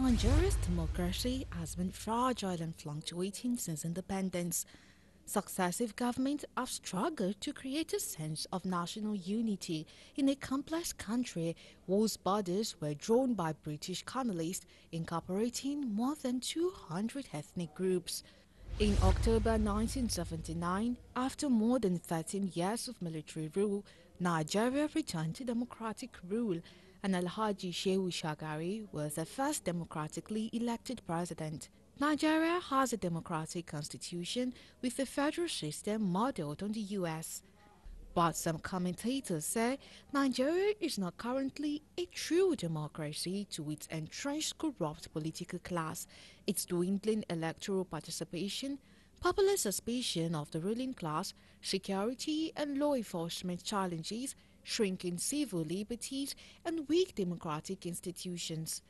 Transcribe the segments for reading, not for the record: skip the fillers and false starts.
Nigeria's democracy has been fragile and fluctuating since independence. Successive governments have struggled to create a sense of national unity in a complex country whose borders were drawn by British colonists incorporating more than 200 ethnic groups. In October 1979, after more than 13 years of military rule, Nigeria returned to democratic rule, and Alhaji Shehu Shagari was the first democratically elected president. Nigeria has a democratic constitution with a federal system modeled on the US. But some commentators say Nigeria is not currently a true democracy to its entrenched corrupt political class, its dwindling electoral participation, popular suspicion of the ruling class, security and law enforcement challenges, shrinking civil liberties, and weak democratic institutions.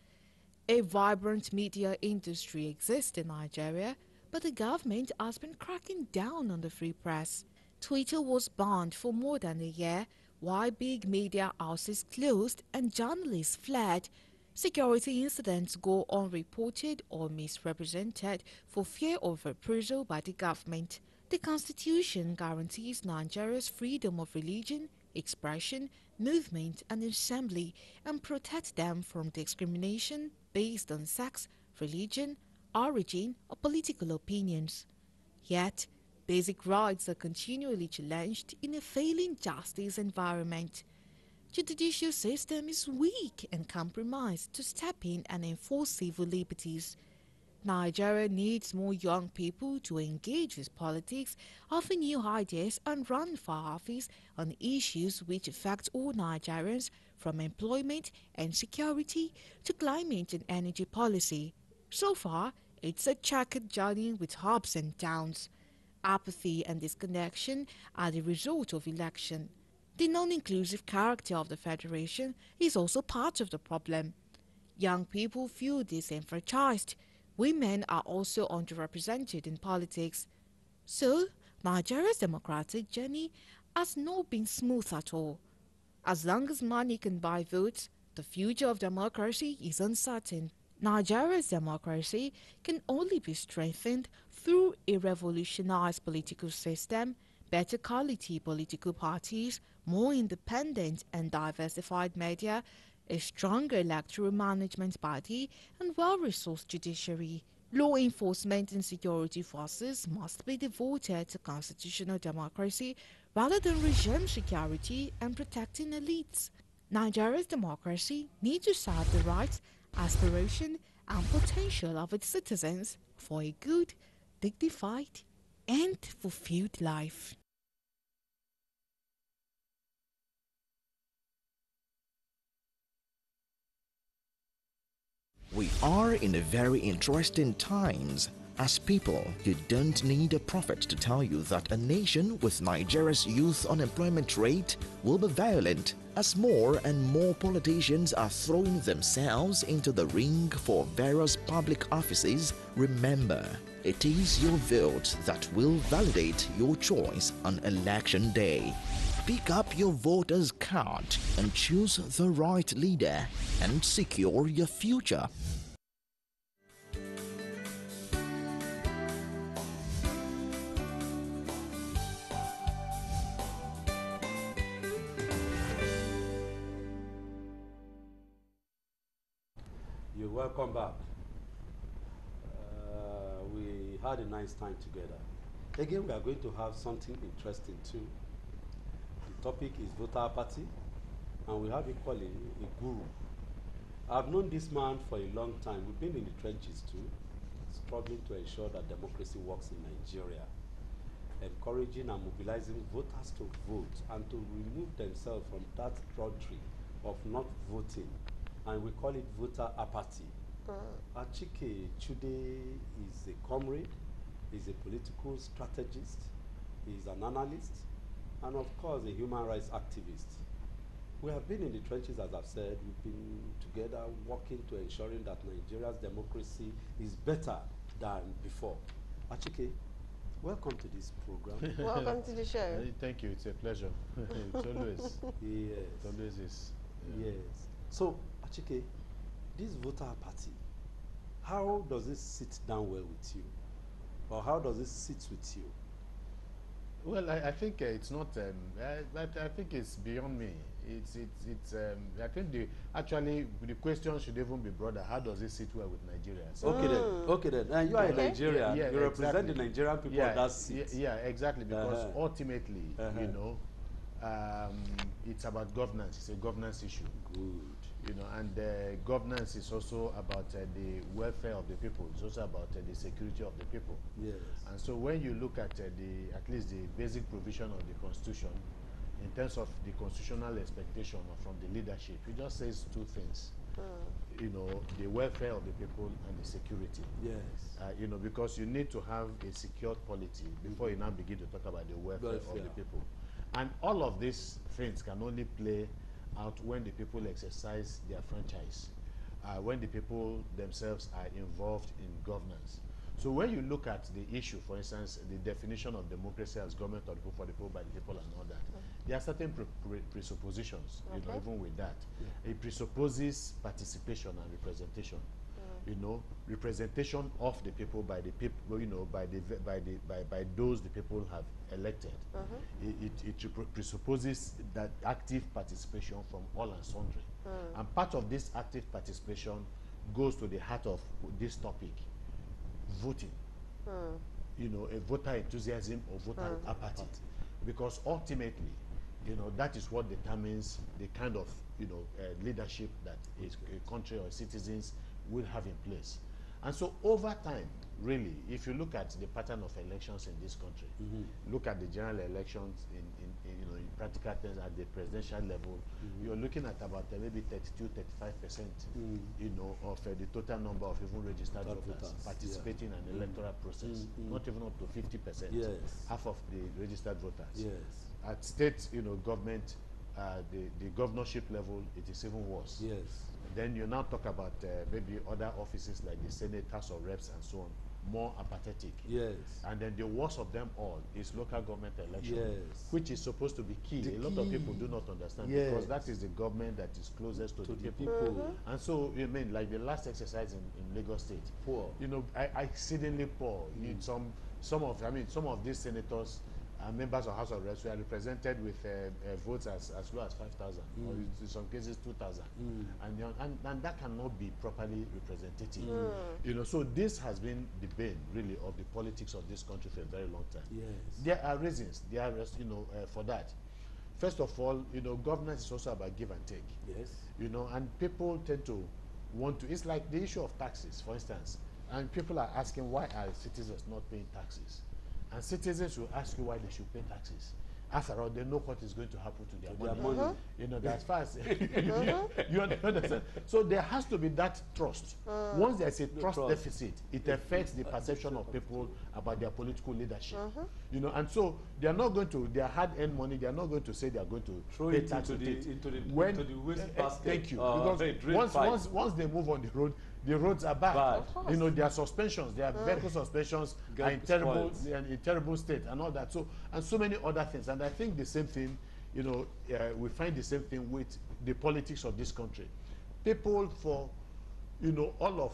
A vibrant media industry exists in Nigeria, but the government has been cracking down on the free press. Twitter was banned for more than a year, while big media houses closed and journalists fled. Security incidents go unreported or misrepresented for fear of reprisal by the government. The Constitution guarantees Nigeria's freedom of religion, expression, movement, and assembly and protects them from discrimination based on sex, religion, origin, or political opinions. Yet, basic rights are continually challenged in a failing justice environment. The judicial system is weak and compromised to step in and enforce civil liberties. Nigeria needs more young people to engage with politics, offer new ideas, and run for office on issues which affect all Nigerians, from employment and security to climate and energy policy. So far, it's a checkered journey with ups and downs. Apathy and disconnection are the result of election. The non-inclusive character of the federation is also part of the problem. Young people feel disenfranchised. Women are also underrepresented in politics. So, Nigeria's democratic journey has not been smooth at all. As long as money can buy votes, the future of democracy is uncertain. Nigeria's democracy can only be strengthened through a revolutionized political system, better quality political parties, more independent and diversified media, a stronger electoral management body, and well-resourced judiciary. Law enforcement and security forces must be devoted to constitutional democracy rather than regime security and protecting elites. Nigeria's democracy needs to serve the rights, aspiration, and potential of its citizens for a good, dignified, and fulfilled life. We are in a very interesting times. As people, you don't need a prophet to tell you that a nation with Nigeria's youth unemployment rate will be violent as more and more politicians are throwing themselves into the ring for various public offices. Remember, it is your vote that will validate your choice on election day. Pick up your voter's card and choose the right leader and secure your future. You're welcome back. We had a nice time together. Again, we are going to have something interesting too. The topic is voter apathy, and we have equally a guru. I've known this man for a long time. We've been in the trenches too, struggling to ensure that democracy works in Nigeria, encouraging and mobilizing voters to vote and to remove themselves from that drudgery of not voting, and we call it voter apathy. Achike Chude is a comrade, is a political strategist, is an analyst, and of course a human rights activist. We have been in the trenches, as I've said. We've been together working to ensuring that Nigeria's democracy is better than before. Achike, welcome to this program. Welcome to the show. Thank you. It's a pleasure. It's always. Yes. It always is. Yes. So, Achike, this voter apathy, how does it sit down well with you? Or how does it sit with you? Well, I think it's not. I think it's beyond me. I think actually the question should even be broader. How does it sit well with Nigeria? So Okay then. Okay then. And you are in Nigeria. Yeah, you represent exactly. the Nigerian people yeah, of that seat. yeah, exactly. Because ultimately, Uh-huh. you know, it's about governance. It's a governance issue. Good. You know, and governance is also about the welfare of the people. It's also about the security of the people. Yes. And so when you look at at least the basic provision of the Constitution, in terms of the constitutional expectation from the leadership, it just says two things. You know, the welfare of the people and the security. Yes. You know, because you need to have a secured polity before you now begin to talk about the welfare of the people. And all of these things can only play out when the people exercise their franchise, when the people themselves are involved in governance. So when you look at the issue, for instance, the definition of democracy as government of the people, for the people, by the people, and all that, there are certain presuppositions, you know, even with that. It presupposes participation and representation. You know, representation of the people by the people, you know, by those the people have elected. It presupposes that active participation from all and sundry. And part of this active participation goes to the heart of this topic, voting. You know, a voter enthusiasm or voter apathy. Because ultimately, you know, that is what determines the kind of, you know, leadership that a country or citizens will have in place. And so over time, really, if you look at the pattern of elections in this country, look at the general elections you know, in practical terms at the presidential level, you're looking at about maybe 32–35%, you know, of the total number of even registered voters participating in an electoral process, not even up to 50%, Yes. half of the registered voters. Yes. At state, you know, government, the governorship level, it is even worse. Yes. Then you now talk about maybe other offices like the Senate, House of Reps, and so on, more apathetic. Yes. And then the worst of them all is local government election, Yes. which is supposed to be key. The A lot of key. people do not understand, Yes. because that is the government that is closest to the people. And so, you mean, like the last exercise in Lagos State, Poor. you know, exceedingly poor. Some of these senators and members of House of Reps were represented with votes as low as 5,000, or in some cases 2,000, and that cannot be properly representative. You know, so this has been the bane, really, of the politics of this country for a very long time. Yes. There are reasons, you know, for that. First of all, you know, governance is also about give and take. Yes. You know, and people tend to want to. It's like the issue of taxes, for instance, and people are asking, why are citizens not paying taxes? And citizens will ask you why they should pay taxes. After all, they know what is going to happen to their money. You know, as far as you understand. So there has to be that trust. Once there's a trust deficit, it affects the perception of people about their political leadership. You know, and so they are not going to, their hard-earned money, they are not going to say they are going to Throw pay it tax into the waste basket. Thank you. Because once they move on the road, the roads are bad. You know, their suspensions, their vehicle suspensions are in terrible state and all that. So, and so many other things. And I think the same thing, you know, we find the same thing with the politics of this country. People for, you know, all of,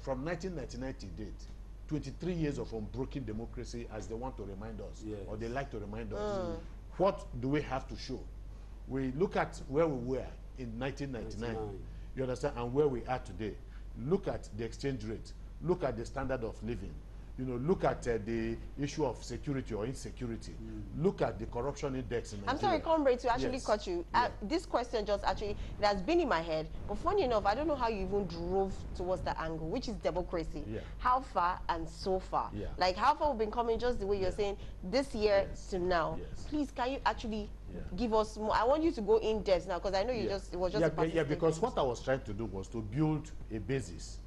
from 1999 to date, 23 years of unbroken democracy, as they want to remind us, or they like to remind us. What do we have to show? We look at where we were in 1999, you understand, and where we are today. Look at the exchange rate. Look at the standard of living. You know, look at the issue of security or insecurity. Look at the corruption index in Nigeria. I'm sorry, comrade, to actually cut you. This question just actually, it has been in my head. But funny enough, I don't know how you even drove towards that angle, which is democracy. How far and so far? Like, how far we've been coming, just the way you're saying, this year to now. Please, can you actually give us more? I want you to go in depth now, because I know you just, it was just a because what I was trying to do was to build a basis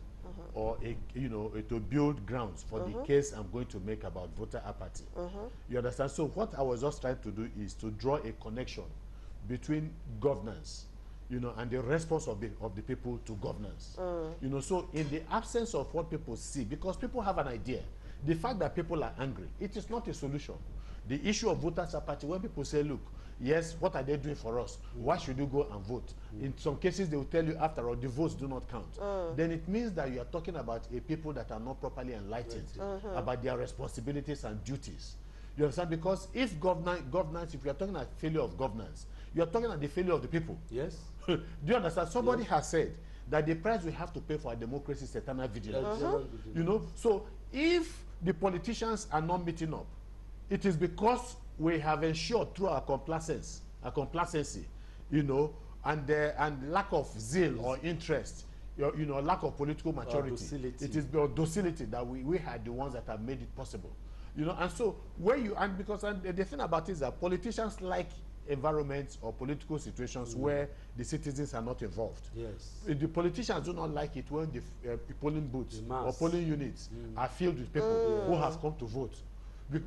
or to build grounds for the case I'm going to make about voter apathy. You understand? So what I was just trying to do is to draw a connection between governance, you know, and the response of the people to governance. You know, so in the absence of what people see, because people have an idea, the fact that people are angry, it is not a solution. The issue of voters apathy, when people say, look, yes, what are they doing for us? Why should you go and vote? In some cases, they will tell you, after all, the votes do not count. Then it means that you are talking about a people that are not properly enlightened about their responsibilities and duties. You understand? Because if governance, if you are talking about failure of governance, you are talking about the failure of the people. Yes. Do you understand? Somebody has said that the price we have to pay for our democracy is eternal vigilance. You know, so if the politicians are not meeting up, it is because we have ensured through our complacency, you know, and lack of zeal or interest, you know, lack of political maturity. It is the docility that we had the ones that have made it possible. You know, and so when you, and because the thing about it is that politicians like environments or political situations where the citizens are not involved. Yes. The politicians do not like it when the polling booths or polling units are filled with people who have come to vote.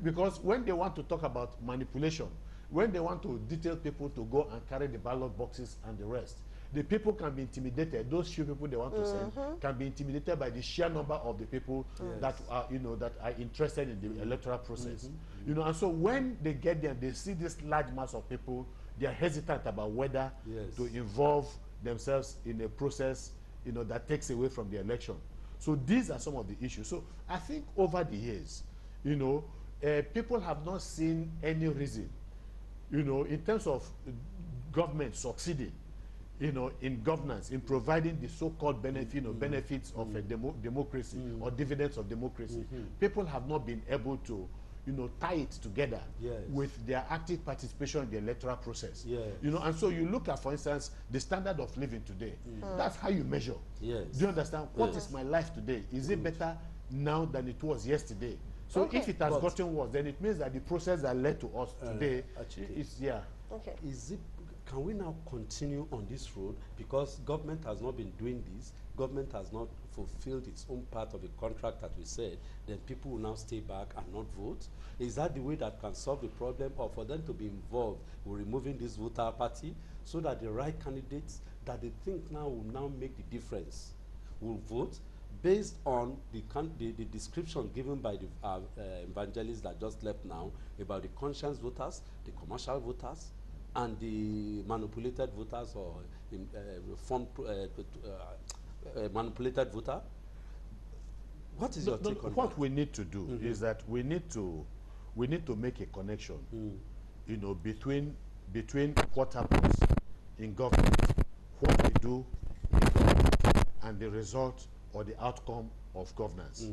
Because when they want to talk about manipulation, when they want to detail people to go and carry the ballot boxes and the rest, the people can be intimidated. Those few people they want to send can be intimidated by the sheer number of the people that are, you know, that are interested in the electoral process. You know, and so when they get there, they see this large mass of people, they are hesitant about whether to involve themselves in a process, you know, that takes away from the election. So these are some of the issues. So I think over the years, you know, people have not seen any reason, you know, in terms of government succeeding, you know, in governance, in providing the so-called benefit, you know, benefits of a democracy or dividends of democracy. People have not been able to, you know, tie it together with their active participation in the electoral process. You know, and so you look at, for instance, the standard of living today. That's how you measure. Do you understand? What is my life today? Is it better now than it was yesterday? So if it has gotten worse, then it means that the process that led to us today is, Is it, can we now continue on this road? Because government has not been doing this, government has not fulfilled its own part of the contract that we said, then people will now stay back and not vote? Is that the way that can solve the problem, or for them to be involved with removing this voter apathy so that the right candidates that they think now will now make the difference will vote based on the description given by the evangelists that just left now about the conscience voters, the commercial voters, and the manipulated voters or manipulated voter? What is your take on what that? we need to do is that we need to make a connection, you know, between what happens in government, what we do in government, and the result or the outcome of governance.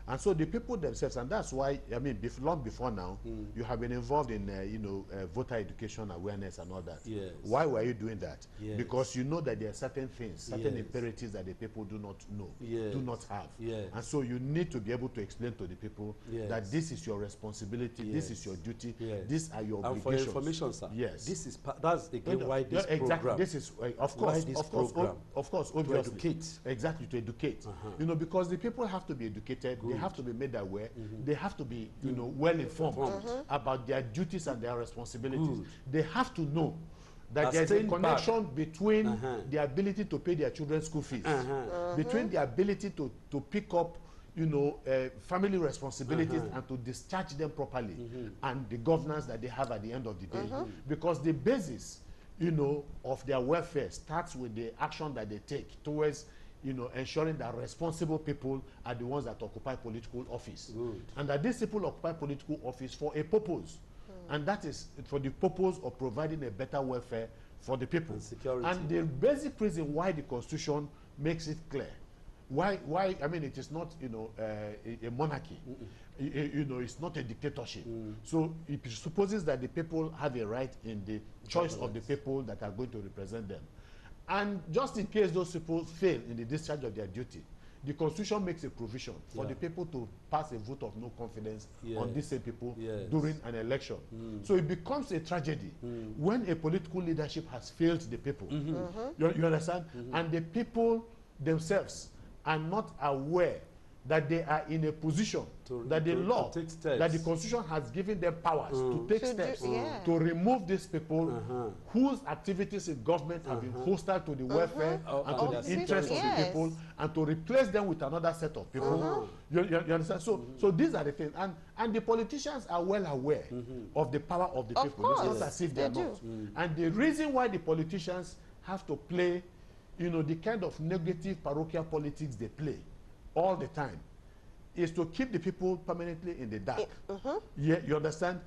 And so the people themselves, and that's why, I mean, long before now, you have been involved in, you know, voter education awareness and all that. Why were you doing that? Because you know that there are certain things, certain imperatives that the people do not know, do not have. And so you need to be able to explain to the people that this is your responsibility, this is your duty, these are your obligations. And for information, sir, this is that's again why this program. This is, of course, obviously. To educate. Exactly, to educate. You know, because the people have to be educated. They have to be made aware. They have to be, you know, well informed about their duties and their responsibilities. They have to know that there is a connection between the ability to pay their children's school fees, between the ability to pick up, you know, family responsibilities and to discharge them properly, and the governance that they have at the end of the day. Because the basis, you know, of their welfare starts with the action that they take towards, you know, ensuring that responsible people are the ones that occupy political office. And that these people occupy political office for a purpose. And that is for the purpose of providing a better welfare for the people. And security. And the basic reason why the Constitution makes it clear, why I mean, it is not, you know, a monarchy. You know, it's not a dictatorship. So it supposes that the people have a right in the choice of the people that are going to represent them. And just in case those people fail in the discharge of their duty, the Constitution makes a provision for the people to pass a vote of no confidence on these same people during an election. So it becomes a tragedy when a political leadership has failed the people. You understand? And the people themselves are not aware, that they are in a position that the law, that the constitution has given them powers to take steps to remove these people whose activities in government have been hostile to the welfare and to the interests of the people, and to replace them with another set of people. You understand? So these are the things, and the politicians are well aware of the power of the people. It's not as if they are not. And the reason why the politicians have to play, you know, the kind of negative parochial politics they play all the time is to keep the people permanently in the dark. Yeah, you understand?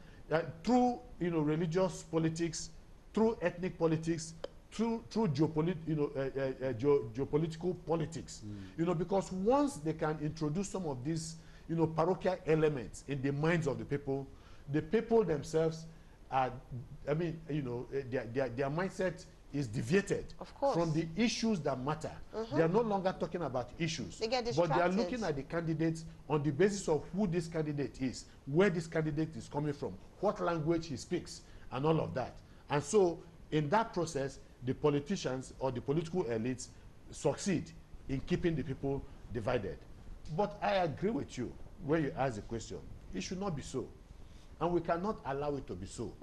Through, you know, religious politics, through ethnic politics, through geopolitical politics. You know, because once they can introduce some of these, you know, parochial elements in the minds of the people themselves are, I mean, you know, their mindset is deviated from the issues that matter. They are no longer talking about issues, but they are looking at the candidates on the basis of who this candidate is, where this candidate is coming from, what language he speaks, and all of that. And so in that process, the politicians or the political elites succeed in keeping the people divided. But I agree with you when you ask the question. It should not be so. And we cannot allow it to be so.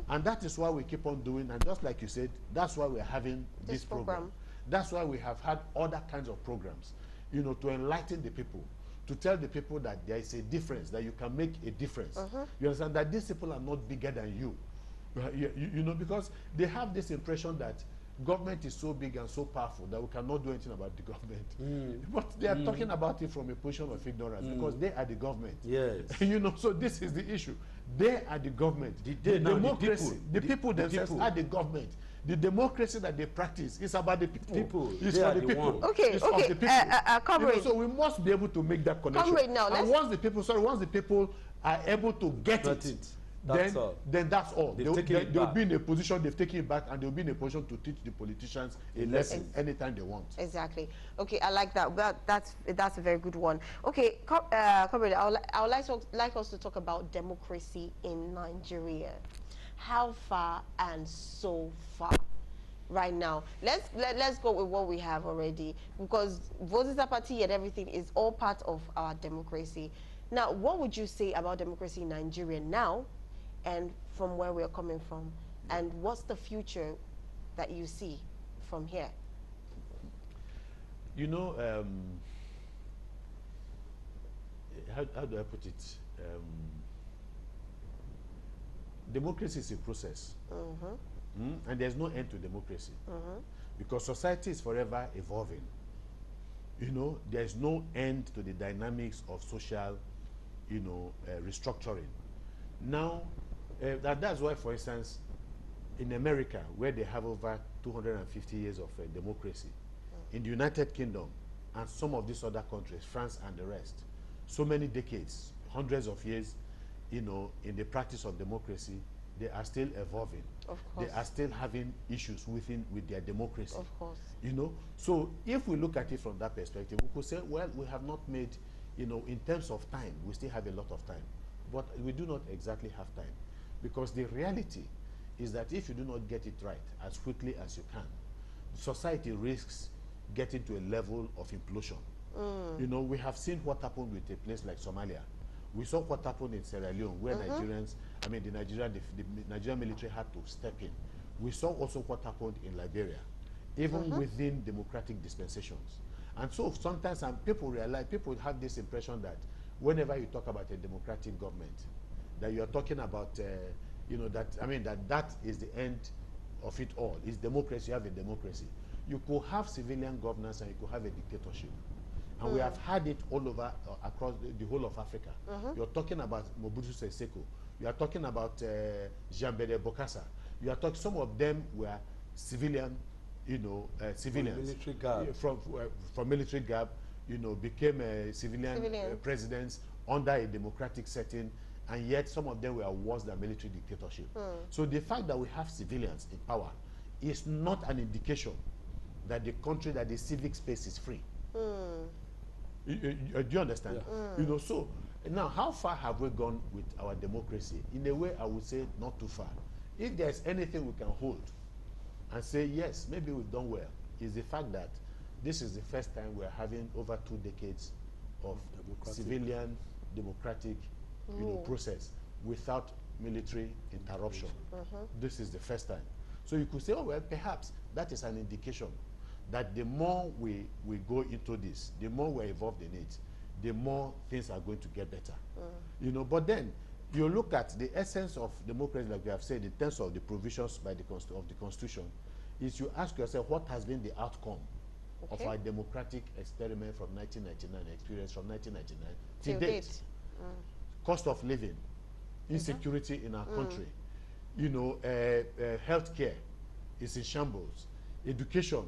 And that is why we keep on doing, and just like you said, that's why we're having this program. That's why we have had other kinds of programs, you know, to enlighten the people, to tell the people that there is a difference, that you can make a difference. You understand that these people are not bigger than you. You know, because they have this impression that government is so big and so powerful that we cannot do anything about the government. But they are talking about it from a position of ignorance because they are the government. Yes. You know, so this is the issue. They are the government. The democracy, the people themselves are the government. The democracy that they practice is about the people. It's for the people. Okay, it's okay. Of the people. You know, so we must be able to make that connection. Now, and once the people are able to get it, then that's all. They'll be in a position, they've taken it back, and they'll be in a position to teach the politicians a lesson anytime they want. Exactly. Okay, I like that. That's a very good one. Okay, Comrade, I would like us to talk about democracy in Nigeria. How far and so far right now? Let's go with what we have already, because Voters Party and everything is all part of our democracy. Now, what would you say about democracy in Nigeria now, and from where we're coming from, and what's the future that you see from here? You know, how do I put it? Democracy is a process, and there's no end to democracy, because society is forever evolving. You know, there's no end to the dynamics of social, you know, restructuring. Now, that's why, for instance, in America, where they have over 250 years of democracy, in the United Kingdom and some of these other countries, France and the rest, so many decades, hundreds of years, you know, in the practice of democracy, they are still evolving. Of course. They are still having issues with their democracy. Of course. You know, so if we look at it from that perspective, we could say, well, we have not made, you know, in terms of time, we still have a lot of time. But we do not exactly have time. Because the reality is that if you do not get it right as quickly as you can, society risks getting to a level of implosion. You know, we have seen what happened with a place like Somalia. We saw what happened in Sierra Leone, where Nigerians, I mean, the Nigerian military had to step in. We saw also what happened in Liberia, even within democratic dispensations. And so sometimes people have this impression that whenever you talk about a democratic government, that you are talking about, you know, that is the end of it all. It's democracy, you have a democracy. You could have civilian governance and you could have a dictatorship. And we have had it all over, across the whole of Africa. You're talking about Mobutu Sese Seko. You are talking about Jean-Bede Bokassa. You are talking, some of them were civilian, you know, civilians. Military guard. From military guard, you know, became civilian. Presidents under a democratic setting, and yet some of them were worse than military dictatorship. So the fact that we have civilians in power is not an indication that the civic space is free. Do you understand? You know, so now how far have we gone with our democracy? In a way, I would say not too far. If there's anything we can hold and say, yes, maybe we've done well, is the fact that this is the first time we're having over 2 decades of civilian democratic process without military interruption. This is the first time. So you could say, oh, well, perhaps that is an indication that the more we go into this, the more we're involved in it, the more things are going to get better. You know, but then you look at the essence of democracy, like we have said, in terms of the provisions by the of the Constitution, is you ask yourself what has been the outcome of our democratic experiment from 1999, experience from 1999 to date. Cost of living, insecurity in our country, you know, healthcare is in shambles, education,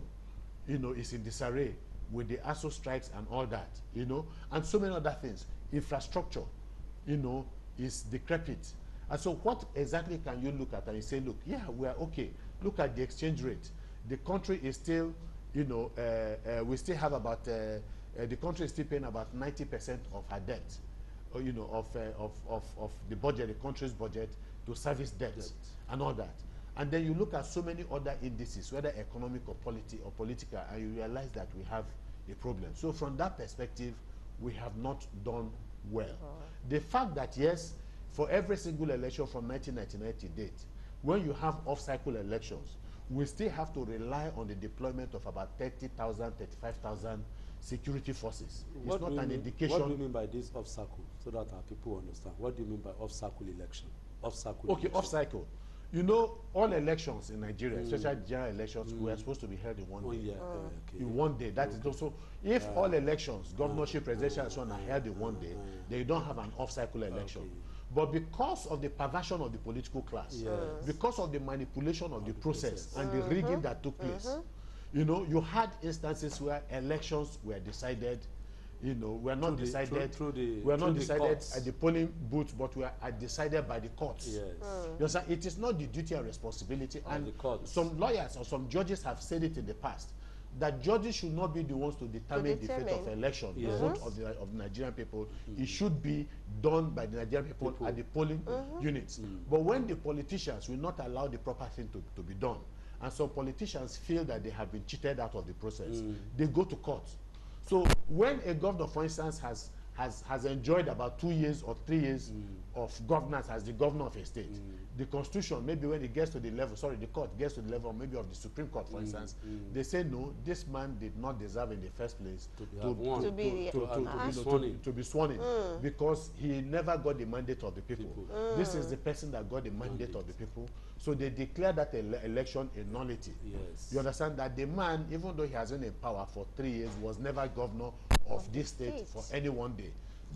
you know, is in disarray with the ASO strikes and all that, you know, and so many other things. Infrastructure, you know, is decrepit. And so what exactly can you look at and you say, look, yeah, we are okay. Look at the exchange rate. The country is still, you know, we still have about, the country is still paying about 90% of her debt, or, you know, of the budget, the country's budget, to service debts and all that. And then you look at so many other indices, whether economic or political, and you realize that we have a problem. So from that perspective, we have not done well. The fact that, yes, for every single election from 1999 to date, when you have off-cycle elections, we still have to rely on the deployment of about 30,000, 35,000 security forces. It's not an indication. What do you mean by this off-cycle, so that our people understand? What do you mean by off-cycle election? Off-cycle. Okay, off-cycle. You know, all elections in Nigeria, especially general elections, were supposed to be held in one day. In one day. That is also, if all elections, governorship, presidential, and so on, are held in one day, they don't have an off-cycle election. But because of the perversion of the political class, because of the manipulation of the process and the rigging that took place, you know, you had instances where elections were decided, you know, were not decided at the polling booth, but were decided by the courts. Yes. It is not the duty and responsibility, and the courts. Some lawyers or some judges have said it in the past, that judges should not be the ones to determine the fate of election, the vote of the Nigerian people. It should be done by the Nigerian people at the polling units. But when the politicians will not allow the proper thing to be done, and some politicians feel that they have been cheated out of the process, they go to court. So when a governor, for instance, has enjoyed about 2 years or 3 years of governance as the governor of a state, the constitution, maybe when it gets to the level, the court gets to the level maybe of the Supreme Court, for instance, they say, no, this man did not deserve in the first place to be sworn in, because he never got the mandate of the people. This is the person that got the mandate of the people. So they declare that election a nullity. You understand that the man, even though he has been in power for 3 years, was never governor of this state for any one day.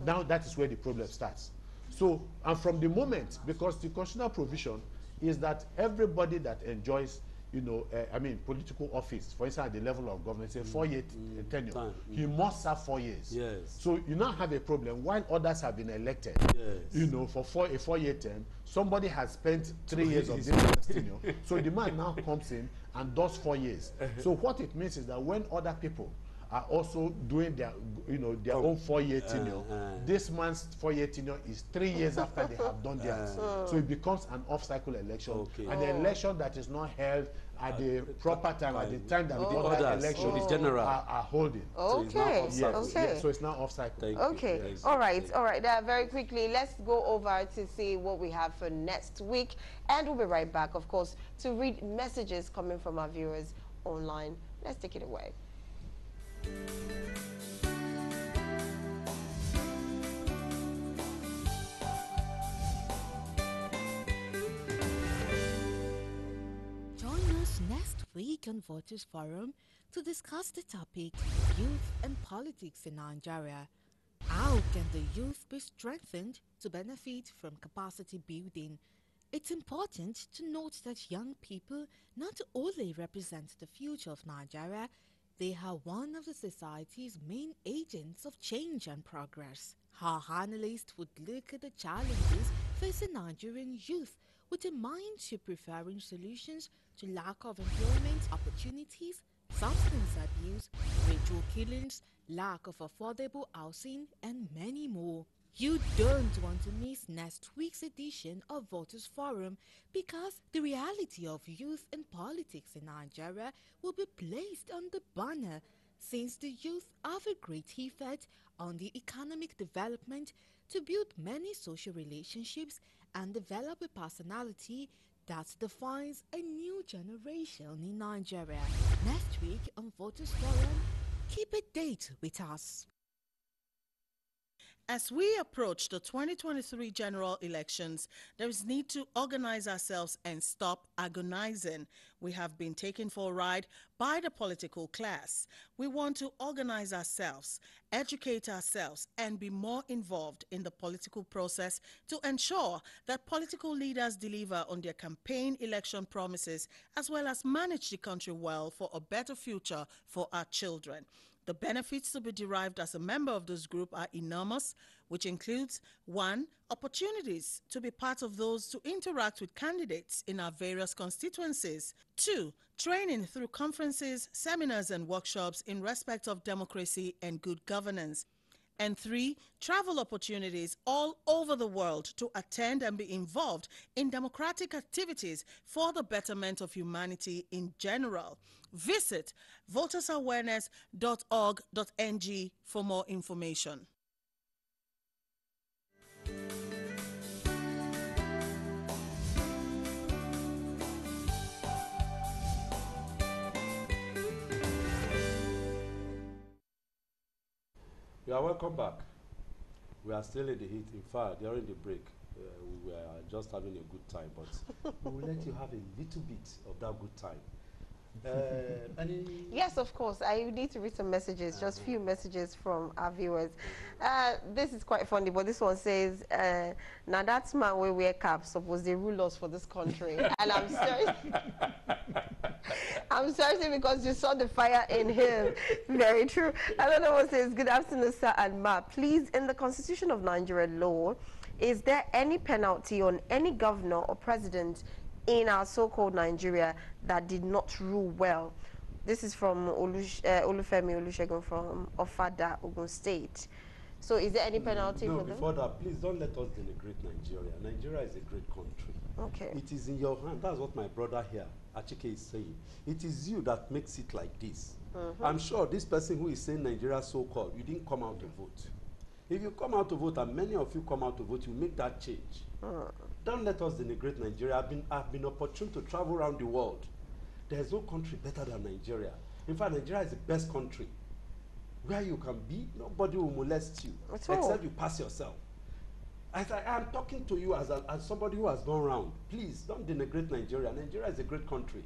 Now that is where the problem starts. So, and from the moment, because the constitutional provision is that everybody that enjoys, you know, political office, for instance, at the level of government, say 4-year tenure, he must serve 4 years. So you now have a problem while others have been elected, you know, for a 4-year term. Somebody has spent 3 years of this tenure. So the man now comes in and does 4 years. So what it means is that when other people are also doing their, you know, their own 4-year tenure, this man's 4-year tenure is 3 years after they have done theirs. So it becomes an off-cycle election, and the election that is not held at the proper time, at the time that the other elections are holding. Okay. So it's now off-cycle. Okay. All right. Very quickly, let's go over to see what we have for next week, and we'll be right back, of course, to read messages coming from our viewers online. Let's take it away. Join us next week on Voters Forum to discuss the topic Youth and Politics in Nigeria. How can the youth be strengthened to benefit from capacity building? It's important to note that young people not only represent the future of Nigeria, they are one of the society's main agents of change and progress. Our analyst would look at the challenges facing Nigerian youth with a mind to preferring solutions to lack of employment opportunities, substance abuse, ritual killings, lack of affordable housing, and many more. You don't want to miss next week's edition of Voters Forum, because the reality of youth and politics in Nigeria will be placed on the banner since the youth have a great effect on the economic development to build many social relationships and develop a personality that defines a new generation in Nigeria. Next week on Voters Forum, keep a date with us. As we approach the 2023 general elections, there is need to organize ourselves and stop agonizing. We have been taken for a ride by the political class. We want to organize ourselves, educate ourselves, and be more involved in the political process to ensure that political leaders deliver on their campaign election promises as well as manage the country well for a better future for our children. The benefits to be derived as a member of this group are enormous, which includes 1. Opportunities to be part of those to interact with candidates in our various constituencies. 2. Training through conferences, seminars, and workshops in respect of democracy and good governance. And 3. Travel opportunities all over the world to attend and be involved in democratic activities for the betterment of humanity in general. Visit votersawareness.org.ng for more information. You are welcome back. We are still in the heat. In fact, during the break, we were just having a good time, but we will let you have a little bit of that good time. Yes, of course. I need to read some messages, just few messages from our viewers. This is quite funny, but this one says, now that's man we wear caps, suppose they rule us for this country. And I'm sorry. I'm sorry because you saw the fire in him. Very true. Another one says, good afternoon, sir and ma. Please, in the Constitution of Nigeria law, is there any penalty on any governor or president in our so-called Nigeria that did not rule well? This is from Olufemi Olusegun from Ofada, Ogun State. So is there any penalty for them? Before that, please don't let us denigrate Nigeria. Nigeria is a great country. Okay. It is in your hand. That's what my brother here, Achike, is saying. It is you that makes it like this. I'm sure this person who is saying Nigeria so-called, you didn't come out to vote. If you come out to vote, and many of you come out to vote, you make that change. Don't let us denigrate Nigeria. I've been opportune to travel around the world. There's no country better than Nigeria. In fact, Nigeria is the best country. Where you can be, nobody will molest you, except you pass yourself. As I'm talking to you as somebody who has gone around, please don't denigrate Nigeria. Nigeria is a great country.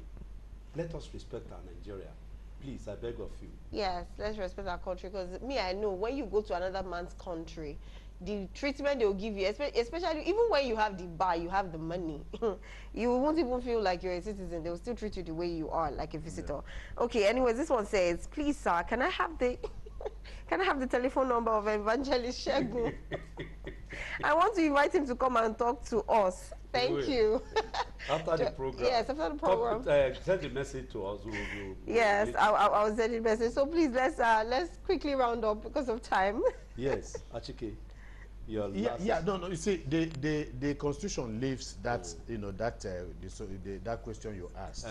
Let us respect our Nigeria. Please, I beg of you. Yes, let's respect our country, because me, I know when you go to another man's country, the treatment they will give you, especially even when you have the bar, you have the money, you won't even feel like you're a citizen. They will still treat you the way you are, like a visitor. Yeah. Okay, anyways, this one says, please, sir, can I have the telephone number of Evangelist Shegun? I want to invite him to come and talk to us. Thank you. After the program. Yes, after the program. Send a message to us. Yes, I'll send a message. So please, let's quickly round up because of time. Yes, Achike. No. You see, the Constitution leaves that that question you asked.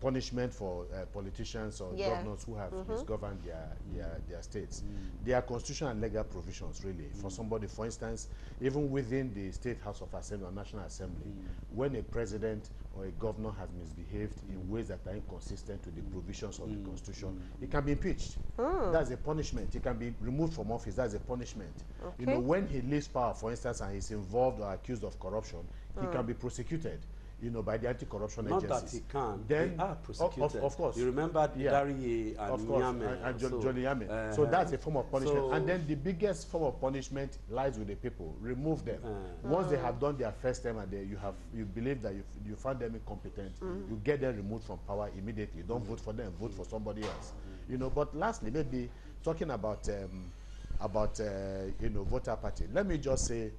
Punishment for politicians or governors who have misgoverned their states. There are constitutional and legal provisions, really, for somebody. For instance, even within the State House of Assembly or National Assembly, when a president or a governor has misbehaved in ways that are inconsistent with the provisions of the Constitution, he can be impeached. That's a punishment. He can be removed from office. That's a punishment. Okay. When he leaves power, for instance, and he's involved or accused of corruption, he can be prosecuted, by the anti-corruption agencies. Not that he can. Then they are prosecuted. Of course. You remember Dariye and Nyame. And Jolly Yame. So that's a form of punishment. And then the biggest form of punishment lies with the people. Remove them. Once they have done their first term and you believe that you found them incompetent, you get them removed from power immediately. Don't vote for them. Vote for somebody else. But lastly, maybe talking about voter party. Let me just say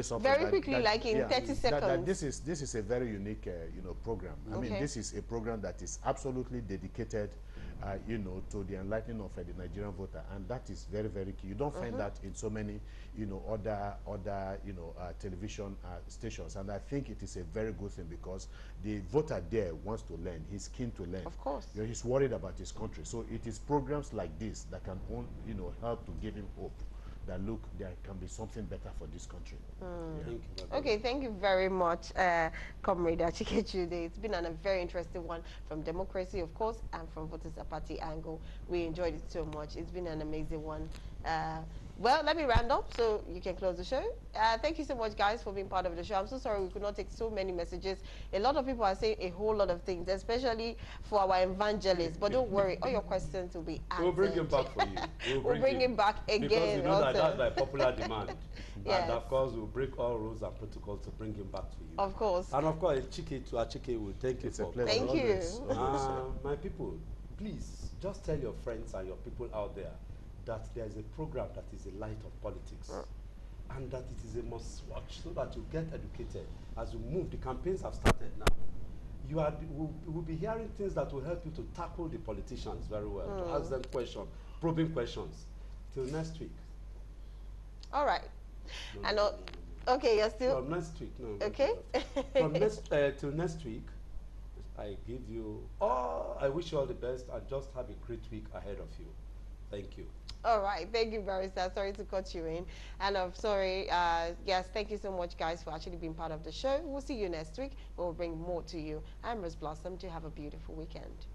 something very quickly, like in 30 seconds. This is a very unique program. I mean, this is a program that is absolutely dedicated you know, to the enlightening of the Nigerian voter, and that is very, very key. You don't find that in so many, you know, other you know, television stations, and I think it is a very good thing because the voter there wants to learn. He's keen to learn. Of course. You know, he's worried about his country. So it is programs like this that can, you know, help to give him hope that look, there can be something better for this country. Yeah. Thank you. Okay, thank you very much, Comrade Achikechude. It's been a very interesting one from democracy, of course, and from Voters Party angle. We enjoyed it so much. It's been an amazing one. Well, let me round up so you can close the show. Thank you so much, guys, for being part of the show. I'm so sorry we could not take so many messages. A lot of people are saying a whole lot of things, especially for our evangelists. But don't worry, all your questions will be answered. We'll bring him back for you. We'll bring him back again. Because we know that that's by popular demand. Yes. And of course, we'll break all rules and protocols to bring him back to you. Of course. And of course, Achike will thank you It's for a pleasure. Thank you. my people, please just tell your friends and your people out there that there is a program that is a light of politics and that it is a must watch so that you get educated as you move. The campaigns have started now. You will be hearing things that will help you to tackle the politicians very well, to ask them questions, probing questions. Till next week. All right. Okay, you're still... From next week, no. Okay. From till next week, I give you, I wish you all the best and just have a great week ahead of you. Thank you. All right. Thank you, Barrister. Sorry to cut you in. And I'm sorry. Yes, thank you so much, guys, for actually being part of the show. We'll see you next week. We'll bring more to you. I'm Rose Blossom. Do have a beautiful weekend.